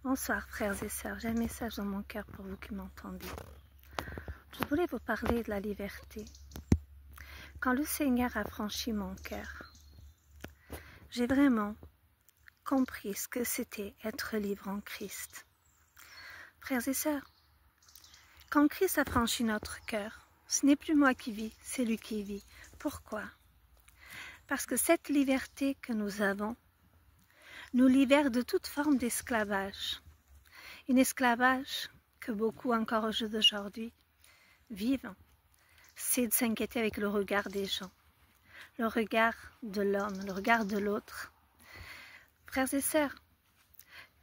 Bonsoir frères et sœurs, j'ai un message dans mon cœur pour vous qui m'entendez. Je voulais vous parler de la liberté. Quand le Seigneur a franchi mon cœur, j'ai vraiment compris ce que c'était être libre en Christ. Frères et sœurs, quand Christ a franchi notre cœur, ce n'est plus moi qui vis, c'est lui qui vit. Pourquoi? Parce que cette liberté que nous avons nous libère de toute forme d'esclavage. Un esclavage que beaucoup encore au jour d'aujourd'hui vivent, c'est de s'inquiéter avec le regard des gens, le regard de l'homme, le regard de l'autre. Frères et sœurs,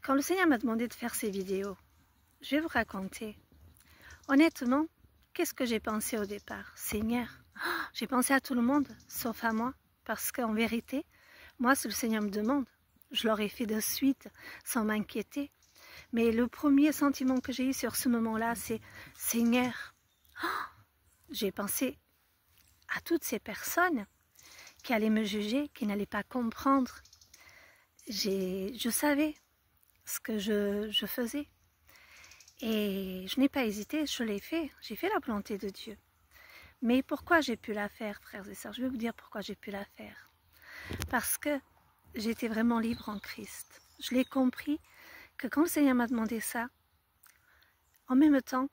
quand le Seigneur m'a demandé de faire ces vidéos, je vais vous raconter. Honnêtement, qu'est-ce que j'ai pensé au départ? Seigneur, j'ai pensé à tout le monde, sauf à moi, parce qu'en vérité, moi, si le Seigneur me demande, je l'aurais fait de suite, sans m'inquiéter. Mais le premier sentiment que j'ai eu sur ce moment-là, c'est « Seigneur !» J'ai pensé à toutes ces personnes qui allaient me juger, qui n'allaient pas comprendre. Je savais ce que je faisais. Et je n'ai pas hésité, je l'ai fait. J'ai fait la volonté de Dieu. Mais pourquoi j'ai pu la faire, frères et sœurs? Je vais vous dire pourquoi j'ai pu la faire. Parce que j'étais vraiment libre en Christ. Je l'ai compris que quand le Seigneur m'a demandé ça, en même temps,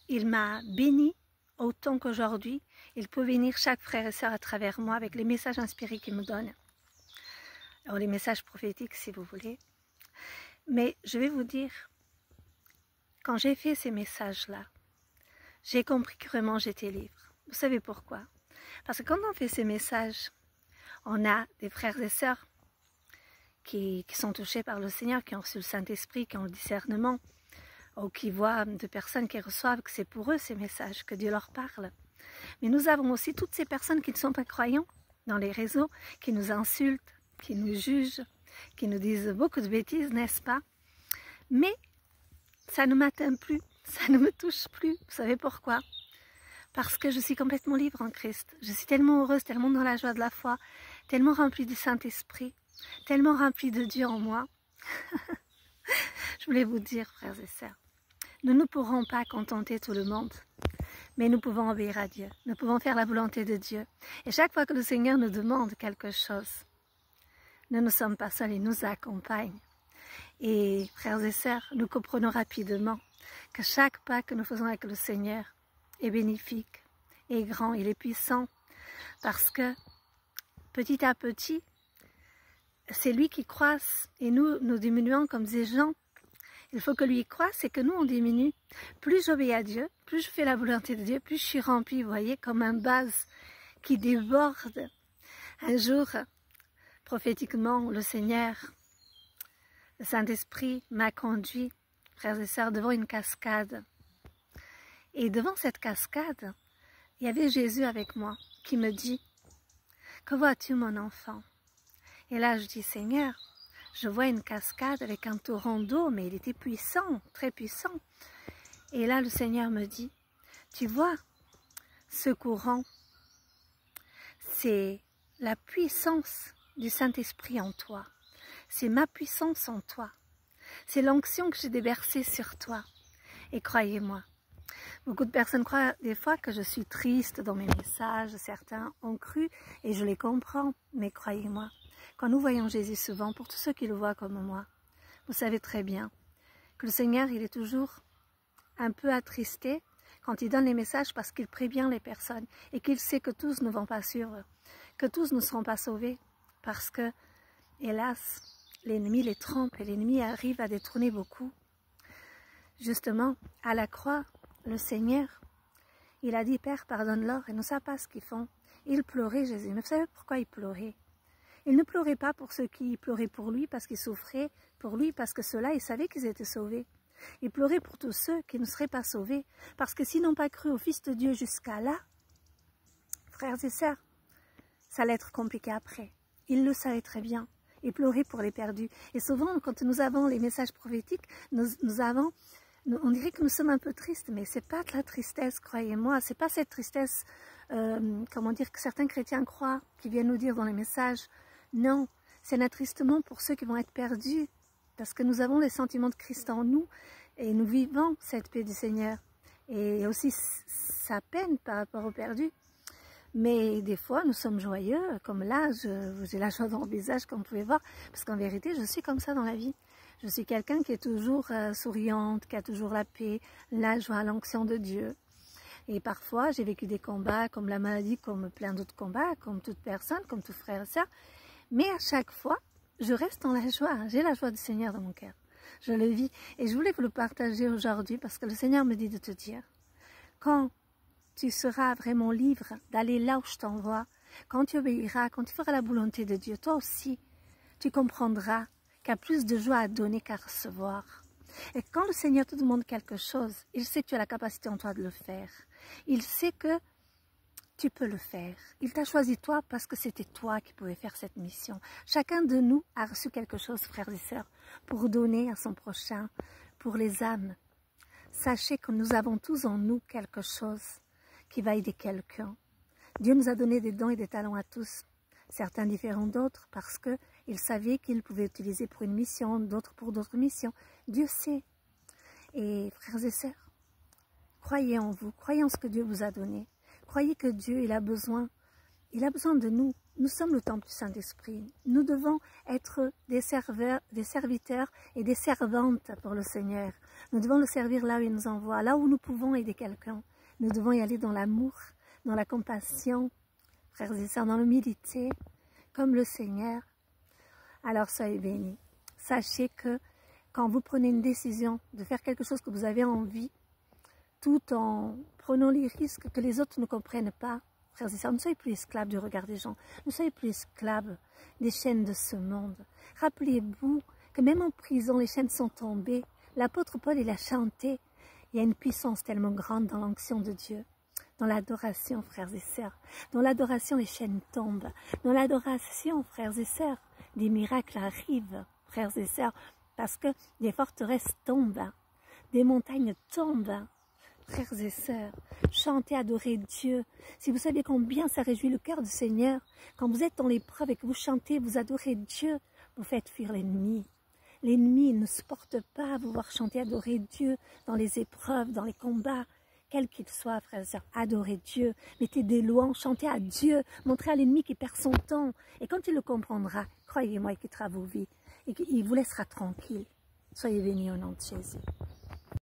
il m'a béni autant qu'aujourd'hui. Il peut bénir chaque frère et sœur à travers moi avec les messages inspirés qu'il me donne. Alors les messages prophétiques si vous voulez. Mais je vais vous dire, quand j'ai fait ces messages-là, j'ai compris que vraiment j'étais libre. Vous savez pourquoi? Parce que quand on fait ces messages, on a des frères et sœurs qui sont touchés par le Seigneur, qui ont reçu le Saint-Esprit, qui ont le discernement, ou qui voient de personnes qui reçoivent que c'est pour eux ces messages, que Dieu leur parle. Mais nous avons aussi toutes ces personnes qui ne sont pas croyants dans les réseaux, qui nous insultent, qui nous jugent, qui nous disent beaucoup de bêtises, n'est-ce pas? Mais ça ne m'atteint plus, ça ne me touche plus. Vous savez pourquoi? Parce que je suis complètement libre en Christ. Je suis tellement heureuse, tellement dans la joie de la foi, tellement remplie du Saint-Esprit, tellement remplie de Dieu en moi. Je voulais vous dire, frères et sœurs, nous ne pourrons pas contenter tout le monde, mais nous pouvons obéir à Dieu. Nous pouvons faire la volonté de Dieu. Et chaque fois que le Seigneur nous demande quelque chose, nous ne sommes pas seuls, il nous accompagne. Et frères et sœurs, nous comprenons rapidement que chaque pas que nous faisons avec le Seigneur est bénéfique, est grand, il est puissant, parce que petit à petit, c'est lui qui croisse et nous diminuons comme des gens. Il faut que lui croisse et que nous on diminue. Plus j'obéis à Dieu, plus je fais la volonté de Dieu, plus je suis remplie, vous voyez, comme un vase qui déborde. Un jour, prophétiquement, le Seigneur, le Saint-Esprit m'a conduit, frères et sœurs, devant une cascade. Et devant cette cascade, il y avait Jésus avec moi qui me dit « Que vois-tu mon enfant ?» Et là je dis « Seigneur, je vois une cascade avec un torrent d'eau, mais il était puissant, très puissant. » Et là le Seigneur me dit « Tu vois, ce courant, c'est la puissance du Saint-Esprit en toi. C'est ma puissance en toi. C'est l'onction que j'ai déversée sur toi. Et croyez-moi, beaucoup de personnes croient des fois que je suis triste dans mes messages. Certains ont cru et je les comprends. Mais croyez-moi, quand nous voyons Jésus souvent, pour tous ceux qui le voient comme moi, vous savez très bien que le Seigneur, il est toujours un peu attristé quand il donne les messages parce qu'il prévient les personnes et qu'il sait que tous ne vont pas suivre, que tous ne seront pas sauvés parce que, hélas, l'ennemi les trompe et l'ennemi arrive à détrôner beaucoup. Justement, à la croix, le Seigneur, il a dit « Père, pardonne-leur » et ne savent pas ce qu'ils font. Il pleurait, Jésus. Mais vous savez pourquoi il pleurait? Il ne pleurait pas pour ceux qui pleuraient pour lui, parce qu'ils souffraient pour lui, parce que ceux-là, ils savaient qu'ils étaient sauvés. Il pleurait pour tous ceux qui ne seraient pas sauvés, parce que s'ils n'ont pas cru au Fils de Dieu jusqu'à là, frères et sœurs, ça allait être compliqué après. Il le savait très bien. Il pleurait pour les perdus. Et souvent, quand nous avons les messages prophétiques, on dirait que nous sommes un peu tristes, mais c'est pas de la tristesse, croyez-moi. C'est pas cette tristesse, comment dire, que certains chrétiens croient, qui viennent nous dire dans les messages. Non, c'est un attristement pour ceux qui vont être perdus. parce que nous avons les sentiments de Christ en nous et nous vivons cette paix du Seigneur. Et aussi sa peine par rapport au perdu. Mais des fois, nous sommes joyeux, comme là, j'ai la joie dans le visage, comme vous pouvez voir, parce qu'en vérité, je suis comme ça dans la vie. Je suis quelqu'un qui est toujours souriante, qui a toujours la paix, la joie, l'onction de Dieu. Et parfois, j'ai vécu des combats, comme la maladie, comme plein d'autres combats, comme toute personne, comme tout frère et sœur. Mais à chaque fois, je reste dans la joie. J'ai la joie du Seigneur dans mon cœur. Je le vis. Et je voulais vous le partager aujourd'hui, parce que le Seigneur me dit de te dire, quand tu seras vraiment libre d'aller là où je t'envoie, quand tu obéiras, quand tu feras la volonté de Dieu, toi aussi, tu comprendras qu'il y a plus de joie à donner qu'à recevoir. Et quand le Seigneur te demande quelque chose, il sait que tu as la capacité en toi de le faire. Il sait que tu peux le faire. Il t'a choisi toi parce que c'était toi qui pouvais faire cette mission. Chacun de nous a reçu quelque chose, frères et sœurs, pour donner à son prochain, pour les âmes. Sachez que nous avons tous en nous quelque chose qui va aider quelqu'un. Dieu nous a donné des dons et des talents à tous, certains différents d'autres, parce qu'il savait qu'il pouvait utiliser pour une mission, d'autres pour d'autres missions. Dieu sait. Et frères et sœurs, croyez en vous, croyez en ce que Dieu vous a donné. Croyez que Dieu, il a besoin de nous. Nous sommes le temple du Saint-Esprit. Nous devons être des serviteurs et des servantes pour le Seigneur. Nous devons le servir là où il nous envoie, là où nous pouvons aider quelqu'un. Nous devons y aller dans l'amour, dans la compassion, frères et sœurs, dans l'humilité, comme le Seigneur. Alors soyez bénis. Sachez que quand vous prenez une décision de faire quelque chose que vous avez envie, tout en prenant les risques que les autres ne comprennent pas, frères et sœurs, ne soyez plus esclaves du regard des gens, ne soyez plus esclaves des chaînes de ce monde. Rappelez-vous que même en prison, les chaînes sont tombées. L'apôtre Paul, il a chanté. Il y a une puissance tellement grande dans l'onction de Dieu, dans l'adoration, frères et sœurs. Dans l'adoration, les chaînes tombent. Dans l'adoration, frères et sœurs, des miracles arrivent, frères et sœurs, parce que des forteresses tombent, des montagnes tombent. Frères et sœurs, chantez, adorez Dieu. Si vous savez combien ça réjouit le cœur du Seigneur, quand vous êtes dans l'épreuve et que vous chantez, vous adorez Dieu, vous faites fuir l'ennemi. L'ennemi ne supporte pas vous voir chanter, adorer Dieu dans les épreuves, dans les combats, quels qu'ils soient, frères et sœurs. Adorez Dieu, mettez des louanges, chantez à Dieu, montrez à l'ennemi qu'il perd son temps. Et quand il le comprendra, croyez-moi, il quittera vos vies et qu'il vous laissera tranquille. Soyez bénis au nom de Jésus.